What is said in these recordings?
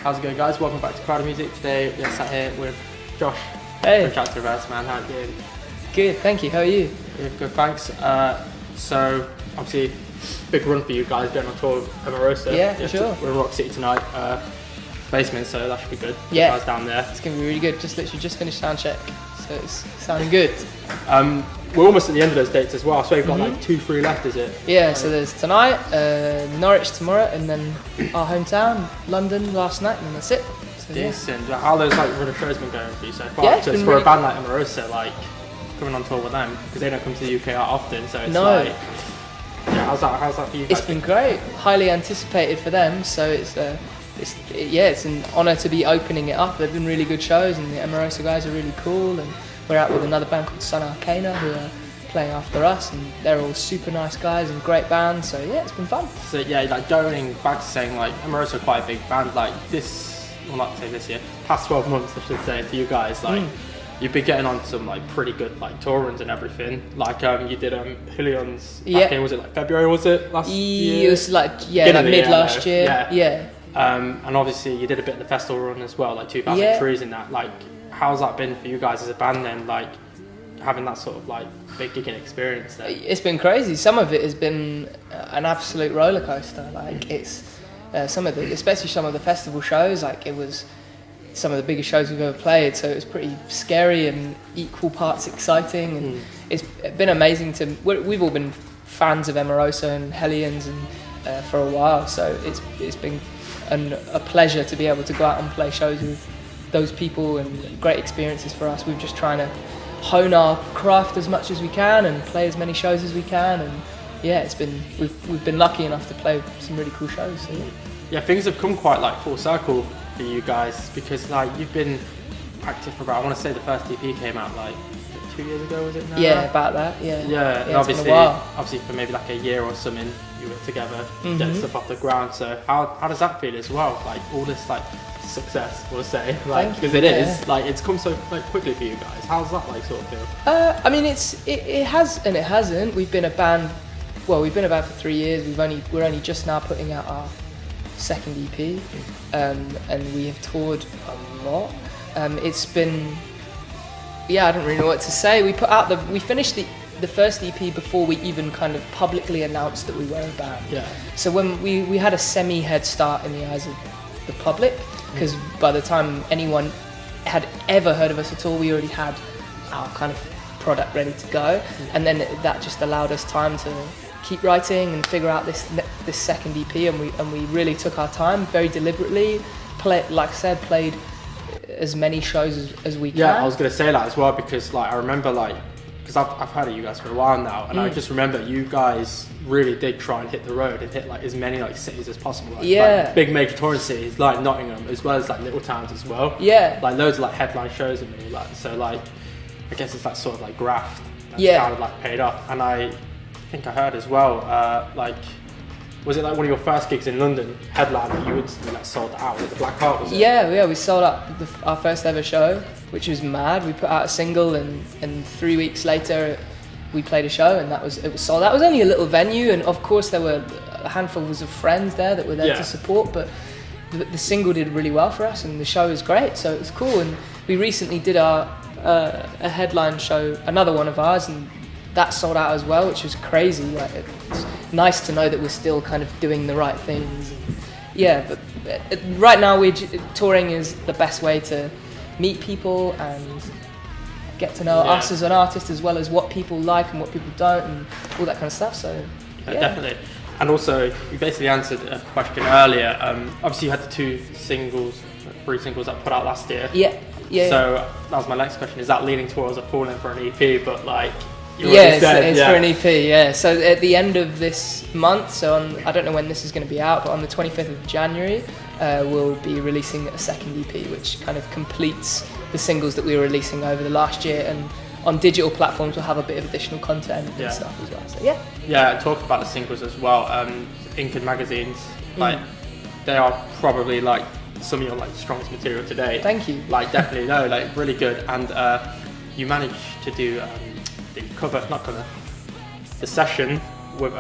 How's it going, guys? Welcome back to Crowd Music. Today we're sat here with Josh. Hey. From Chat to Reverse, man. How are you doing? Good, thank you. How are you? Yeah, good, thanks. So, obviously, big run for you guys going on tour with Emarosa. Yeah, for sure. We're in Rock City tonight, basement, so that should be good. Yeah. Guys down there. It's going to be really good. Just finished sound check, so it's sounding good. We're almost at the end of those dates as well, so we've got like 2-3 left, is it? Yeah, so there's tonight, Norwich tomorrow, and then our hometown, London, last night, and that's it. So, Decent. Yeah. How those like run of shows been going for you so far? Yeah, it's so been for really a band like Emarosa, like coming on tour with them, because they don't come to the UK often, so it's No. like, yeah, how's that for you guys? It's been great, highly anticipated for them, so it's an honour to be opening it up. They've been really good shows, and the Emarosa guys are really cool, and we're out with another band called Sun Arcana, who are playing after us, and they're all super nice guys and great bands, so yeah, it's been fun. So yeah, like going back to saying like Emarosa are quite a big band, like this, well not to say this year, past 12 months I should say, for you guys, like you've been getting on some like pretty good like tour runs and everything. Like you did Hillions back in, was it like February, was it last year? It was like mid last year. Yeah. And obviously you did a bit of the festival run as well, like 2000 Trees in that. Like how's that been for you guys as a band then, like having that sort of like big gigging experience then? It's been crazy. Some of it has been an absolute roller coaster. Like it's especially some of the festival shows. Like it was some of the biggest shows we've ever played. So it was pretty scary and equal parts exciting. And it's been amazing we've all been fans of Emarosa and Hellions and for a while. So it's been a pleasure to be able to go out and play shows with those people, and great experiences for us. We're just trying to hone our craft as much as we can and play as many shows as we can, and yeah, we've been lucky enough to play some really cool shows. So, yeah, things have come quite like full circle for you guys, because like you've been active for about, I want to say the first EP came out like 2 years ago, was it now? Yeah, about that. Yeah. And obviously for maybe like a year or something you were together, getting stuff off the ground. So how does that feel as well? Like all this like success, we'll say, like because it is like it's come so like quickly for you guys. How's that like sort of feel? I mean, it has and it hasn't. We've been a band for 3 years. We're only just now putting out our second EP, and we have toured a lot. It's been, I don't really know what to say. We finished the first EP before we even kind of publicly announced that we were a band. Yeah. So when we had a semi head start in the eyes of the public, because by the time anyone had ever heard of us at all, we already had our kind of product ready to go, and then that just allowed us time to keep writing and figure out this second EP, and we really took our time very deliberately. Played as many shows as we can. Yeah, I was going to say that as well, because like I remember like, because I've heard of you guys for a while now, and I just remember you guys really did try and hit the road and hit like as many like cities as possible. Like big major touring cities like Nottingham, as well as like little towns as well. Yeah. Like loads of like headline shows and all that. So like, I guess it's that sort of like graft that's kind of like paid off. And I think I heard as well, like, was it like one of your first gigs in London, headline, that you instantly like sold out with the Black Heart, was it? Yeah, we sold out our first ever show, which was mad. We put out a single, and 3 weeks later we played a show, and it was sold out. It was only a little venue, and of course there were a handful of friends there that were there to support, but the single did really well for us, and the show was great, so it was cool. And we recently did a headline show, another one of ours, and that sold out as well, which was crazy. Like, it's nice to know that we're still kind of doing the right things. But right now touring is the best way to meet people and get to know us as an artist, as well as what people like and what people don't, and all that kind of stuff. So definitely. And also, you basically answered a question earlier. Obviously, you had the 3 singles that put out last year. So that was my next question. Is that leaning towards a falling for an EP? But like, it's for an EP. So at the end of this month, so I don't know when this is going to be out, but on the 25th of January, we'll be releasing a second EP, which kind of completes the singles that we were releasing over the last year, and on digital platforms we'll have a bit of additional content and stuff as well. So talk about the singles as well. Ink and magazines, like they are probably like some of your like strongest material today. Thank you. Like definitely, no, like really good. And you managed to do the session with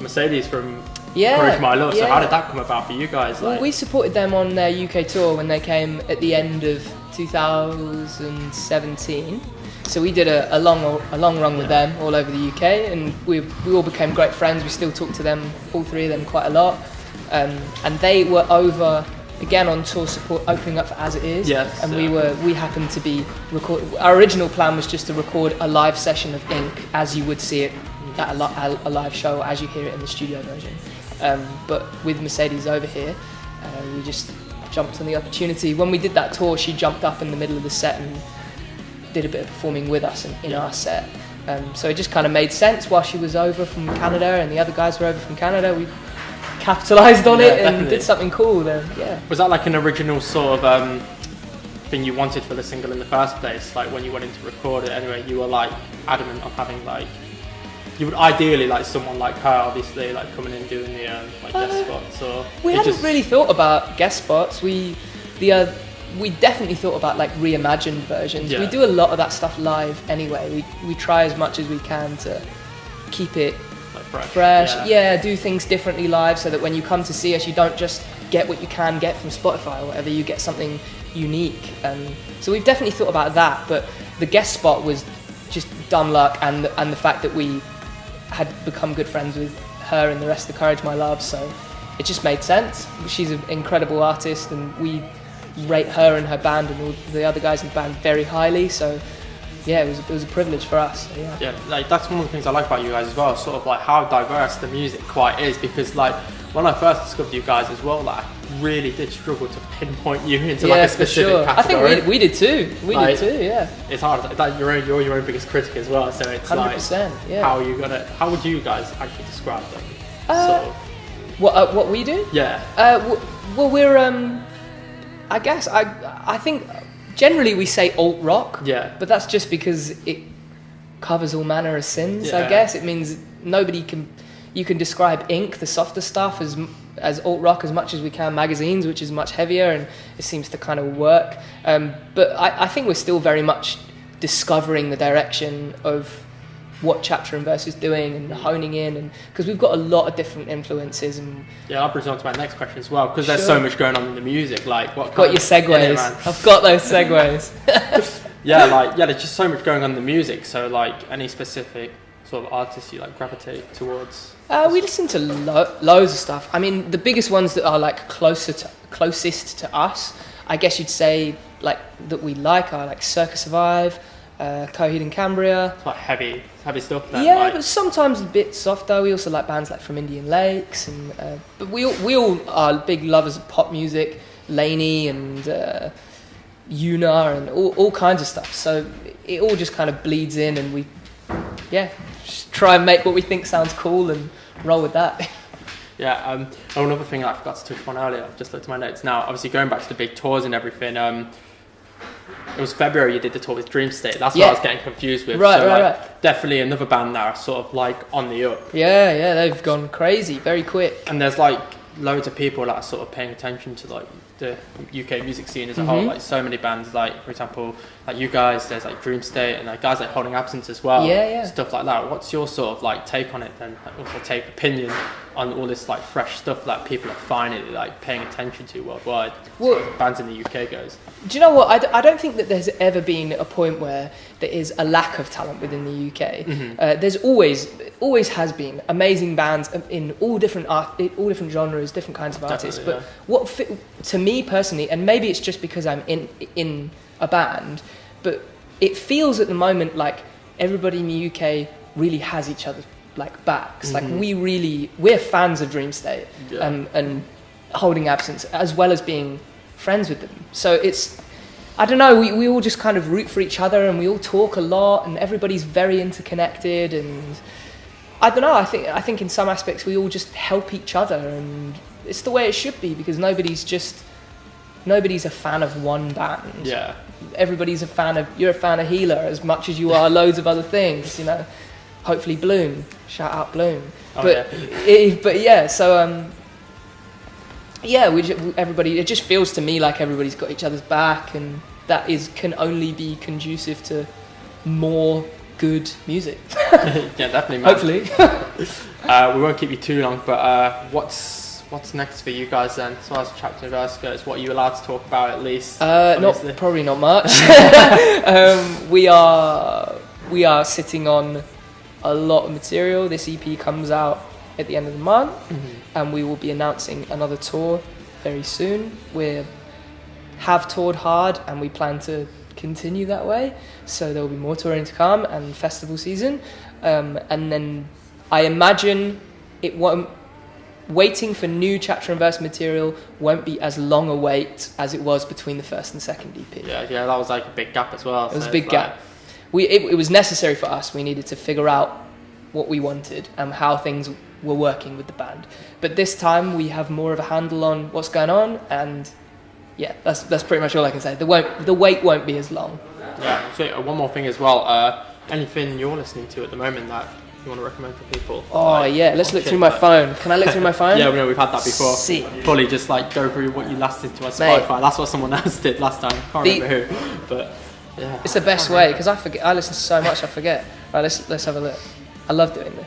Mercedes from Courage My Love. So how did that come about for you guys? Well, we supported them on their UK tour when they came at the end of 2017. So we did a long run with them all over the UK, and we all became great friends. We still talk to them, all three of them, quite a lot. And they were over again on tour support, opening up for As It Is. Yes. And we happened to be our original plan was just to record a live session of Ink as you would see it at a live show, as you hear it in the studio version. But with Mercedes over here, we just jumped on the opportunity. When we did that tour, she jumped up in the middle of the set and did a bit of performing with us in our set. So it just kind of made sense while she was over from Canada and the other guys were over from Canada. We capitalised on it and did something cool then. Yeah. Was that like an original sort of thing you wanted for the single in the first place? Like when you went in to record it anyway, you were like adamant on having like, you would ideally like someone like her, obviously, like coming in doing the like guest spots. Or we hadn't really thought about guest spots. We definitely thought about like reimagined versions. Yeah. We do a lot of that stuff live anyway. We try as much as we can to keep it like fresh. Yeah, do things differently live so that when you come to see us, you don't just get what you can get from Spotify or whatever. You get something unique. So we've definitely thought about that. But the guest spot was just dumb luck, and the fact that we had become good friends with her and the rest of the Courage My Love. So it just made sense. She's an incredible artist, and we rate her and her band and all the other guys in the band very highly. So yeah, it was a privilege for us. So, yeah, like that's one of the things I like about you guys as well, sort of like how diverse the music quite is, because like when I first discovered you guys as well, like I really did struggle to pinpoint you into like a specific category. I think we did too. Yeah. It's hard. Like, you're your own biggest critic as well, so it's 100%, like yeah. How would you guys actually describe them? What we do? Yeah. Well, we're I guess I think generally we say alt rock. Yeah. But that's just because it covers all manner of sins. Yeah. I guess it means you can describe Ink, the softer stuff, as alt rock as much as we can. Magazines, which is much heavier, and it seems to kind of work. But I think we're still very much discovering the direction of what Chapter and Verse is doing and honing in, and because we've got a lot of different influences. And that brings on to my next question as well, because there's so much going on in the music. Like, what? Got your segues? I've got those segues. There's just so much going on in the music. So, like, any specific sort of artists you like gravitate towards? We listen to loads of stuff. I mean, the biggest ones that are like closest to us, I guess you'd say, like that we like are like Circa Survive, Coheed and Cambria. It's like heavy stuff then. Yeah, but sometimes a bit softer. We also like bands like From Indian Lakes, and but we all are big lovers of pop music, Laney and Una and all kinds of stuff. So it all just kind of bleeds in, and we just try and make what we think sounds cool and roll with that. Yeah. Another thing I forgot to touch upon earlier, I've just looked at my notes now. Obviously, going back to the big tours and everything. It was February you did the tour with Dream State. That's what I was getting confused with. Right. Definitely another band that are sort of like on the up. Yeah, they've gone crazy very quick. And there's like loads of people that are sort of paying attention to like the UK music scene as a whole. Like so many bands, like for example, like you guys, there's like Dream State and like guys like Holding Absence as well. Yeah. Stuff like that. What's your sort of like take on it then? Like, also take opinion on all this like fresh stuff that people are finally like paying attention to worldwide. Well, as bands in the UK goes. Do you know what? I don't think that there's ever been a point where there is a lack of talent within the UK. There's always has been amazing bands in all different genres, different kinds of artists. Definitely, but to me personally, and maybe it's just because I'm in a band, but it feels at the moment like everybody in the UK really has each other's like backs. Like we're fans of Dream State and Holding Absence, as well as being friends with them. So it's, I don't know, we all just kind of root for each other, and we all talk a lot, and everybody's very interconnected, and I don't know, I think in some aspects we all just help each other, and it's the way it should be, because nobody's a fan of one band. Yeah. You're a fan of Healer as much as you are loads of other things, you know. Hopefully Bloom, shout out Bloom. Everybody, it just feels to me like everybody's got each other's back, and that can only be conducive to more good music. Yeah, definitely, man. Hopefully. We won't keep you too long, but what's next for you guys then, as far as chapter and verse goes? What are you allowed to talk about at least? Probably not much. We are sitting on a lot of material. This EP comes out at the end of the month, and we will be announcing another tour very soon. We have toured hard, and we plan to continue that way. So there will be more touring to come and festival season, and then I imagine it won't. Waiting for new chapter and verse material won't be as long a wait as it was between the first and second EP. Yeah, that was like a big gap as well. It was a big gap. It was necessary for us. We needed to figure out what we wanted and how things were working with the band. But this time we have more of a handle on what's going on, and yeah, that's pretty much all I can say. The wait won't be as long. Yeah. So one more thing as well. Anything you're listening to at the moment that you want to recommend for people? Let's look through my phone. Can I look through my phone? Yeah, we've had that before. See. Probably just like go through what you last did to on Spotify. That's what someone else did last time. Can't remember who, but yeah. It's the best way, because I forget. I listen to so much, I forget. Right, let's have a look. I love doing this.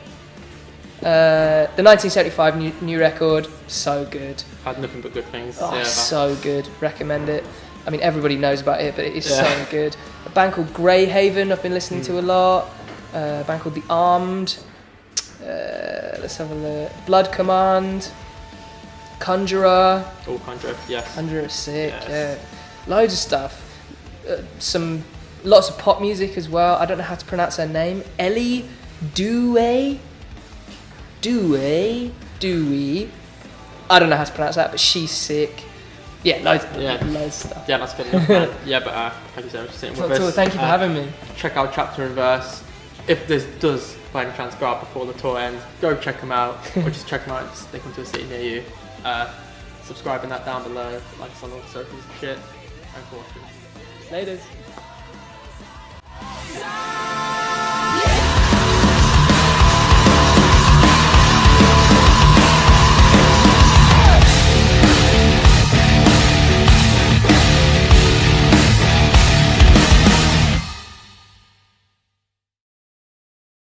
The 1975 new record, so good. Had nothing but good things. So good. Recommend it. I mean, everybody knows about it, but it is so good. A band called Greyhaven I've been listening to a lot. A band called The Armed. Let's have a look. Blood Command. Conjurer. Oh, Conjurer, yes. Conjurer, sick. Yes. Yeah, loads of stuff. Lots of pop music as well. I don't know how to pronounce her name. Ellie Dewey. I don't know how to pronounce that, but she's sick. Yeah, loads of stuff. Yeah, that's good enough. Yeah, but thank you so much for sitting with us. Thank you for having me. Check out Chapter and Verse. If this does by any chance go out before the tour ends, go check them out, or just check them out and stick them to a city near you. Subscribe and that down below, like us on all the socials and shit. Thanks for watching. Laters.